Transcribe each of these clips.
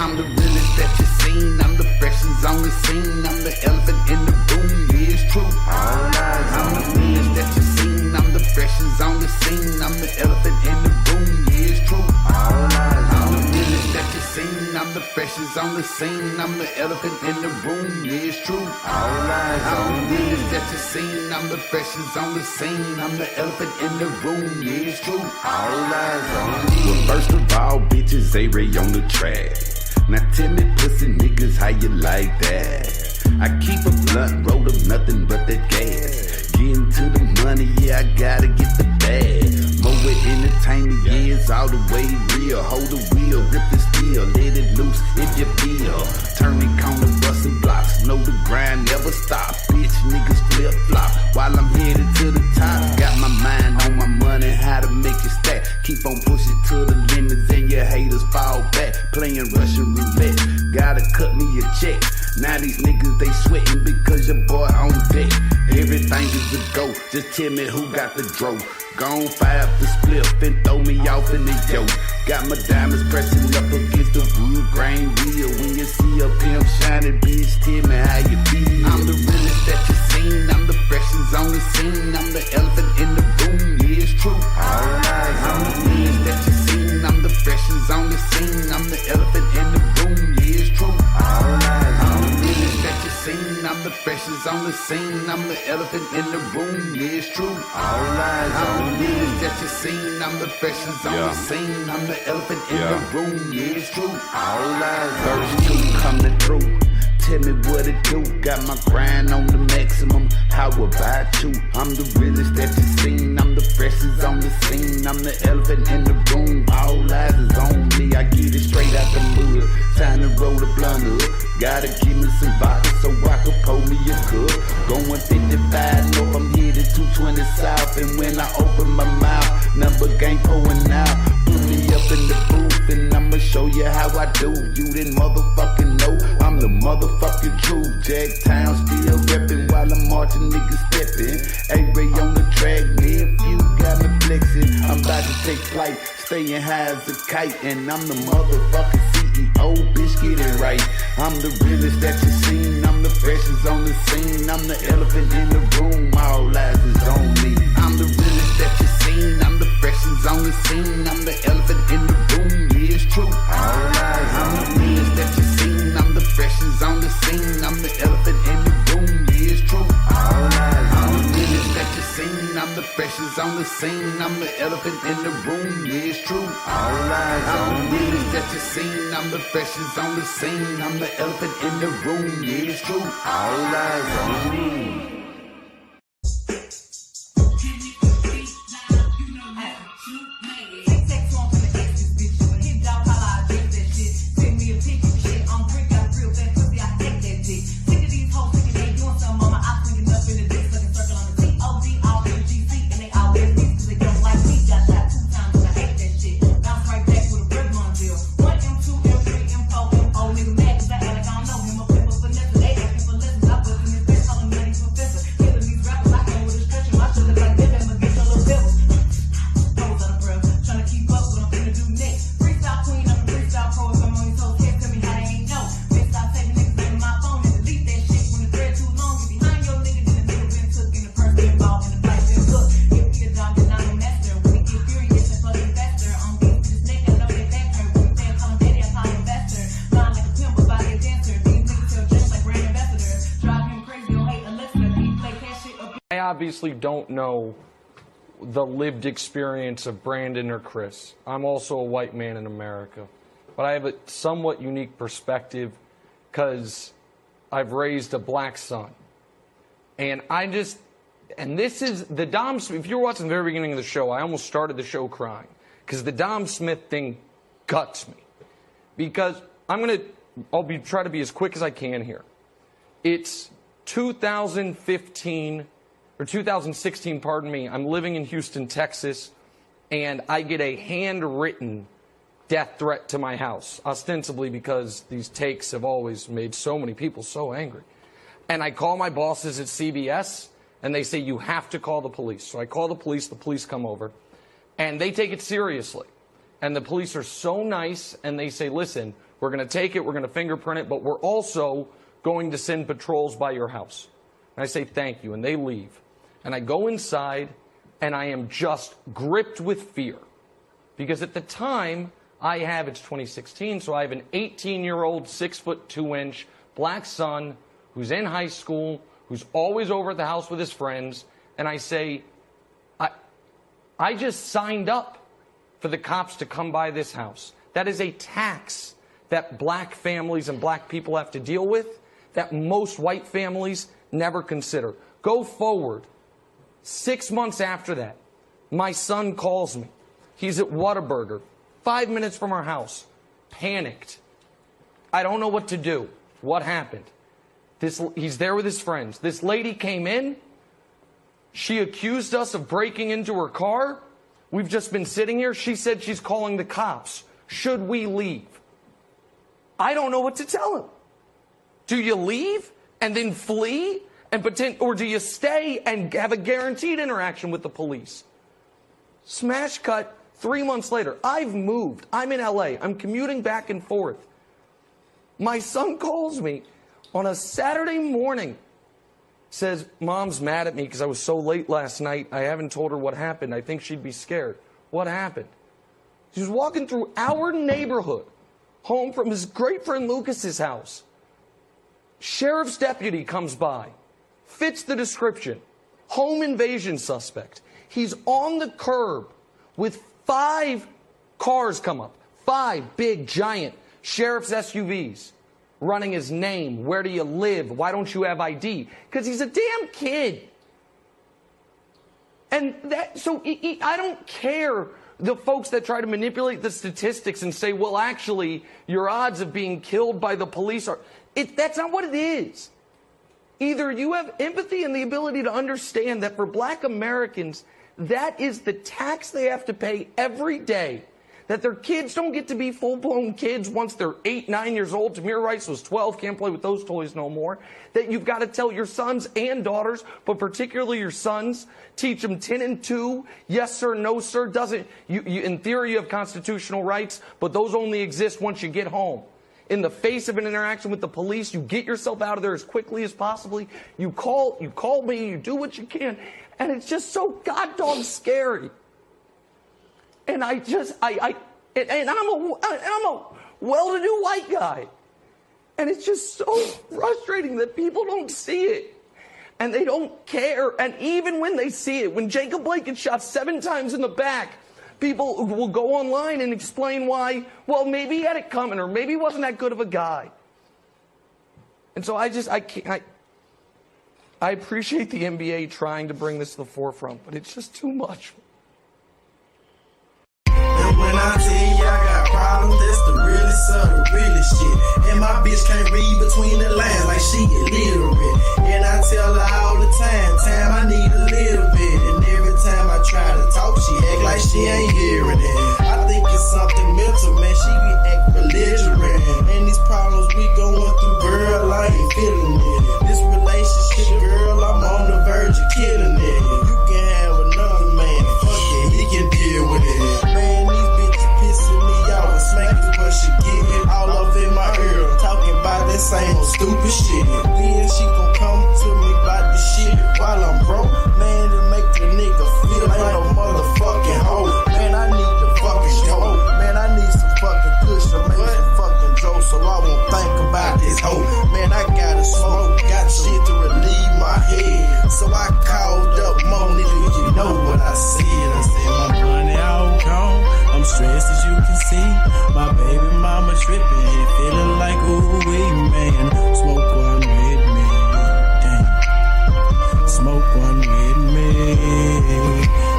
I'm the realest that you seen. I'm the freshest on the scene. I'm the elephant in the room. Yeah, it's true. All lies. I'm the realest that you seen. I'm the freshest on the scene. I'm the elephant in the room. Yeah, it's true. All lies. I'm the realest that you seen. I'm the freshest on the scene. I'm the elephant in the room. Yeah, it's true. All lies. I'm the realest that you seen. I'm the freshest on the scene. I'm the elephant in the room. Yeah, it's true. All lies. Well, first of all, bitches, A-Ray on the track. Now tell me, pussy niggas, how you like that? I keep a blunt, roll up nothing but that gas. Getting to the money, yeah, I gotta get the bag. MoWet entertainment, yeah, it's all the way real. Hold the wheel, grip the steel, let it loose if you feel. Turning corner, busting blocks, know the grind never stop. Bitch, niggas flip flop while I'm headed to the top. Got my mind on my money, how to make it stack. Keep on pushing to the limits and your haters fall back. Playing Russian roulette, gotta cut me a check. Now these niggas, they sweating because your boy on deck. Everything is a go, just tell me who got the dro. Gon' fire up the spliff and throw me off in the yoke. Got my diamonds pressing up against the wood grain wheel. When you see a pimp shining, bitch, tell me how you feel. I'm the realest that you seen. I'm the freshest on the scene. I'm the elephant in the room. Yeah, it's true. All lies. I'm the realest that you seen. I'm the freshest on the scene. I'm the elephant in the room. Yeah, it's true. All lies. I'm the realest that you seen. I'm the freshest on the scene. I'm the elephant in the room. Yeah, it's true. All lies. I'm the realest that you seen. I'm the freshest on the scene. I'm the elephant in the room. Yeah, it's true. All lies. Verse 2 coming through. Tell me what it do. Got my grind on the maximum. How about you? I'm the realest that you seen. I'm the freshest on the scene. I'm the elephant in the room. All eyes is on me. I get it straight out the mud. Time to roll the blunt up. Gotta give me some vodka so I can pour me a cup. Going 55 north, I'm headed 220 south. And when I open my mouth, number gang pouring out. Put me up in the booth and I'ma show you how I do. You didn't motherfucking know I'm the motherfucking truth. Jacktown still reppin' while I'm marching, niggas steppin'. A-Ray on the track, nephew got me flexin'. I'm about to take flight, staying high as a kite. And I'm the motherfucking CEO, bitch, get it right. I'm the realest that you seen. I'm the freshest on the scene. I'm the elephant in the room. All eyes is on me. I'm the realest that you seen. I'm the freshest on the scene. I'm the elephant in the room. Yeah, it's true. All eyes. I'm the realest that you seen. I'm the freshest on the scene. I'm the elephant in the room. Yeah, it's true. All eyes. I'm the realest that you seen. I'm the freshest on the scene. I'm the elephant in the room. Yeah, it's true. All eyes. I'm the realest that you seen. I'm the freshest on the scene. I'm the elephant in the room. Yeah, it's true. All eyes on me. I obviously don't know the lived experience of Brandon or Chris. I'm also a white man in America. But I have a somewhat unique perspective because I've raised a black son. And this is the Dom Smith. If you were watching the very beginning of the show, I almost started the show crying because the Dom Smith thing guts me. Because I'll try to be as quick as I can here. It's 2015 or 2016, pardon me. I'm living in Houston, Texas, and I get a handwritten death threat to my house, ostensibly because these takes have always made so many people so angry. And I call my bosses at CBS, and they say, you have to call the police. So I call the police come over, and they take it seriously. And the police are so nice, and they say, listen, We're going to take it, we're going to fingerprint it, but we're also going to send patrols by your house. And I say, thank you, and they leave. And I go inside, and I am just gripped with fear. Because at the time, it's 2016, so I have an 18-year-old, 6'2" black son who's in high school, who's always over at the house with his friends, and I say, I just signed up for the cops to come by this house. That is a tax that black families and black people have to deal with that most white families never consider. Go forward. 6 months after that, my son calls me. He's at Whataburger, 5 minutes from our house, panicked. I don't know what to do. What happened? He's there with his friends. This lady came in. She accused us of breaking into her car. We've just been sitting here. She said she's calling the cops. Should we leave? I don't know what to tell him. Do you leave and then flee and pretend, or do you stay and have a guaranteed interaction with the police? Smash cut, 3 months later. I've moved. I'm in LA. I'm commuting back and forth. My son calls me on a Saturday morning. Says, Mom's mad at me because I was so late last night. I haven't told her what happened. I think she'd be scared. What happened? He was walking through our neighborhood, home from his great friend Lucas's house. Sheriff's deputy comes by, fits the description, home invasion suspect. He's on the curb with 5 cars come up, 5 big, giant sheriff's SUVs. Running his name, where do you live, why don't you have ID? Because he's a damn kid. And so I don't care the folks that try to manipulate the statistics and say, well, actually, your odds of being killed by the police are... That's not what it is. Either you have empathy and the ability to understand that for black Americans, that is the tax they have to pay every day. That their kids don't get to be full-blown kids once they're 8, 9 years old. Tamir Rice was 12, can't play with those toys no more. That you've got to tell your sons and daughters, but particularly your sons, teach them 10 and 2, yes sir, no sir, doesn't. In theory you have constitutional rights, but those only exist once you get home. In the face of an interaction with the police, you get yourself out of there as quickly as possible. You call me, you do what you can, and it's just so goddamn scary. And I'm a well-to-do white guy. And it's just so frustrating that people don't see it. And they don't care. And even when they see it, when Jacob Blake gets shot 7 times in the back, people will go online and explain why, well, maybe he had it coming, or maybe he wasn't that good of a guy. And so I appreciate the NBA trying to bring this to the forefront, but it's just too much. When I tell you I got problems, that's the realest of the realest shit. And my bitch can't read between the lines like she illiterate. And I tell her all the time, I need a little bit. And every time I try to talk, she act like she ain't hearing it. I think it's something mental, man, she be act belligerent. And these problems we going through, girl, I ain't feeling it. This relationship, girl, I'm on the verge of killing it. You can have another man, fuck it, he can deal with it. Man, she get all up in my ear, talking about that same old stupid shit. Then she gon' come to me about this shit while I'm broke. Man, to make a nigga feel like a motherfucking hoe. Man, I need the fucking dope. Man, I need some fucking push to make some fucking dope, so I won't think about this hoe. Man, I gotta smoke, got shit to relieve my head. So I called up Mo, nigga, you know what I said. I said my money all gone, I'm stressed as you can see. My baby mama tripping, feeling like ooh wee man. Smoke one with me, damn. Smoke one with me.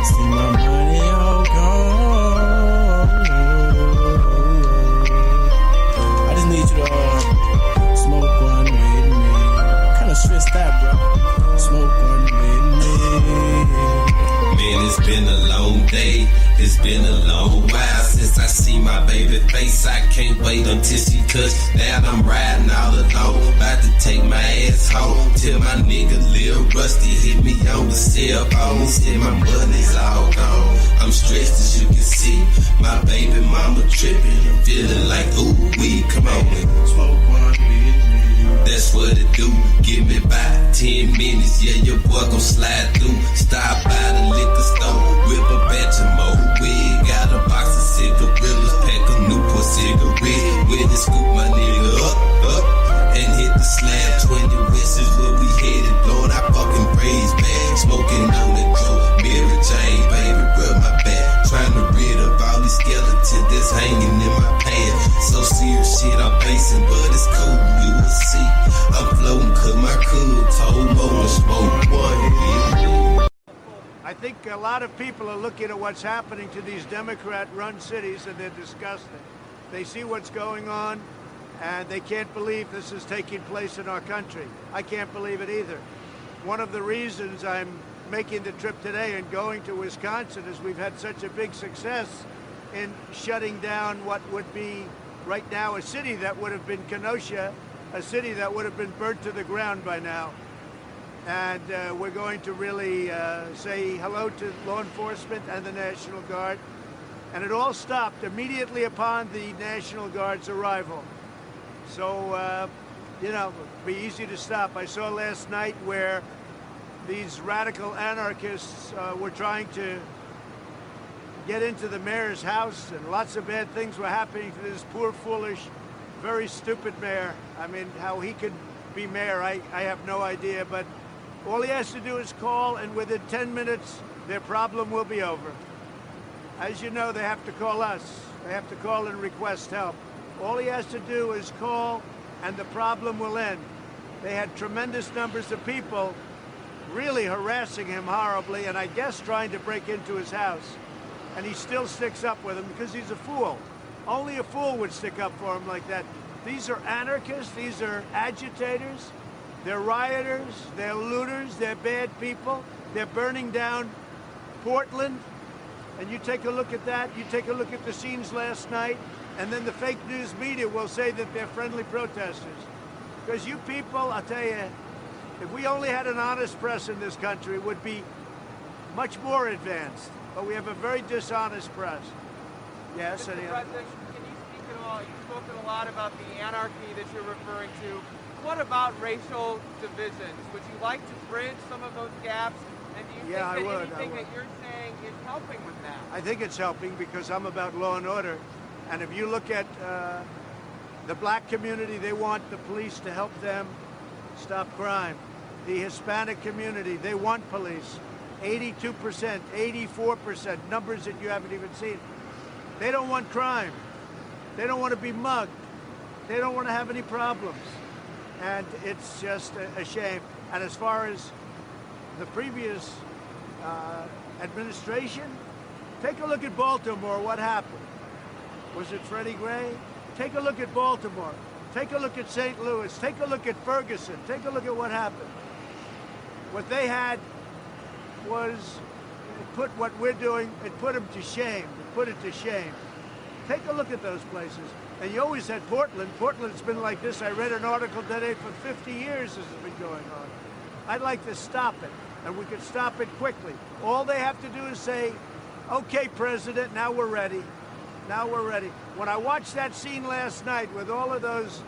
See my money all gone. I just need you to smoke one with me. Kinda stressed out, bro. Smoke one with me. Man, it's been a long day. It's been a long while since I see my baby face. I can't wait until she touch that. I'm riding all alone, about to take my ass home. Till my nigga Lil Rusty hit me on the cell phone. He said my money's all gone. I'm stressed as you can see. My baby mama tripping. I'm feeling like, ooh, we come on. Smoke one with me. That's what it do. Give me about 10 minutes. Yeah, your boy gon' slide through. Stop by the liquor store. Whip a batch of MoWet. Got a box of cigarillas. Pack a Newport cigarette. When it scoop my nigga up. And hit the slab, 20 whistles where we headed, blowing our fucking praise bag, smoking on the dope, Mary Jane, baby, rub my back, trying to rid of all these skeletons that's hanging in my pants. So serious shit I'm facing, but it's cool, you will see. I'm floating 'cause my cool told Mo to smoke one. I think a lot of people are looking at what's happening to these Democrat-run cities and they're disgusted. They see what's going on, and they can't believe this is taking place in our country. I can't believe it either. One of the reasons I'm making the trip today and going to Wisconsin is we've had such a big success in shutting down what would be right now a city that would have been Kenosha, a city that would have been burnt to the ground by now. And we're going to really say hello to law enforcement and the National Guard. And it all stopped immediately upon the National Guard's arrival. So, you know, it'd be easy to stop. I saw last night where these radical anarchists were trying to get into the mayor's house, and lots of bad things were happening to this poor, foolish, very stupid mayor. I mean, how he could be mayor, I have no idea, but all he has to do is call, and within 10 minutes, their problem will be over. As you know, they have to call us. They have to call and request help. All he has to do is call, and the problem will end. They had tremendous numbers of people really harassing him horribly, and I guess trying to break into his house. And he still sticks up with them because he's a fool. Only a fool would stick up for him like that. These are anarchists. These are agitators. They're rioters. They're looters. They're bad people. They're burning down Portland. And you take a look at that. You take a look at the scenes last night. And then the fake news media will say that they're friendly protesters. Because you people, I'll tell you, if we only had an honest press in this country, it would be much more advanced. But we have a very dishonest press. Yes, Mr. President, can you speak at all? You've spoken a lot about the anarchy that you're referring to. What about racial divisions? Would you like to bridge some of those gaps? And do you think that anything that you're saying is helping with that? I think it's helping because I'm about law and order. And if you look at the black community, they want the police to help them stop crime. The Hispanic community, they want police. 82%, 84%, numbers that you haven't even seen. They don't want crime. They don't want to be mugged. They don't want to have any problems. And it's just a shame. And as far as the previous administration, take a look at Baltimore, what happened. Was it Freddie Gray? Take a look at Baltimore. Take a look at St. Louis. Take a look at Ferguson. Take a look at what happened. What they had was, it put what we're doing, it put them to shame. It put it to shame. Take a look at those places. And you always had Portland. Portland's been like this. I read an article today, for 50 years this has been going on. I'd like to stop it, and we could stop it quickly. All they have to do is say, okay, President, now we're ready. Now we're ready. When I watched that scene last night with all of those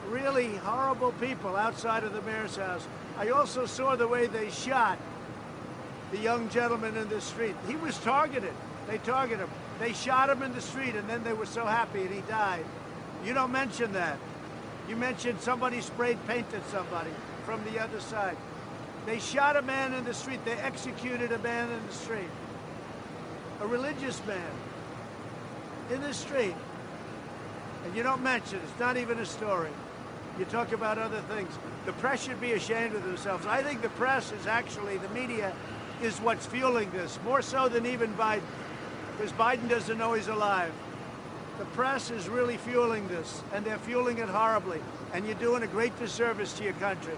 really horrible people outside of the mayor's house, I also saw the way they shot the young gentleman in the street. He was targeted. They targeted him. They shot him in the street, and then they were so happy, and he died. You don't mention that. You mentioned somebody sprayed paint at somebody from the other side. They shot a man in the street. They executed a man in the street. A religious man in the street. And you don't mention it. It's not even a story. You talk about other things. The press should be ashamed of themselves. I think the press is actually, the media is what's fueling this, more so than even Biden, because Biden doesn't know he's alive. The press is really fueling this, and they're fueling it horribly. And you're doing a great disservice to your country.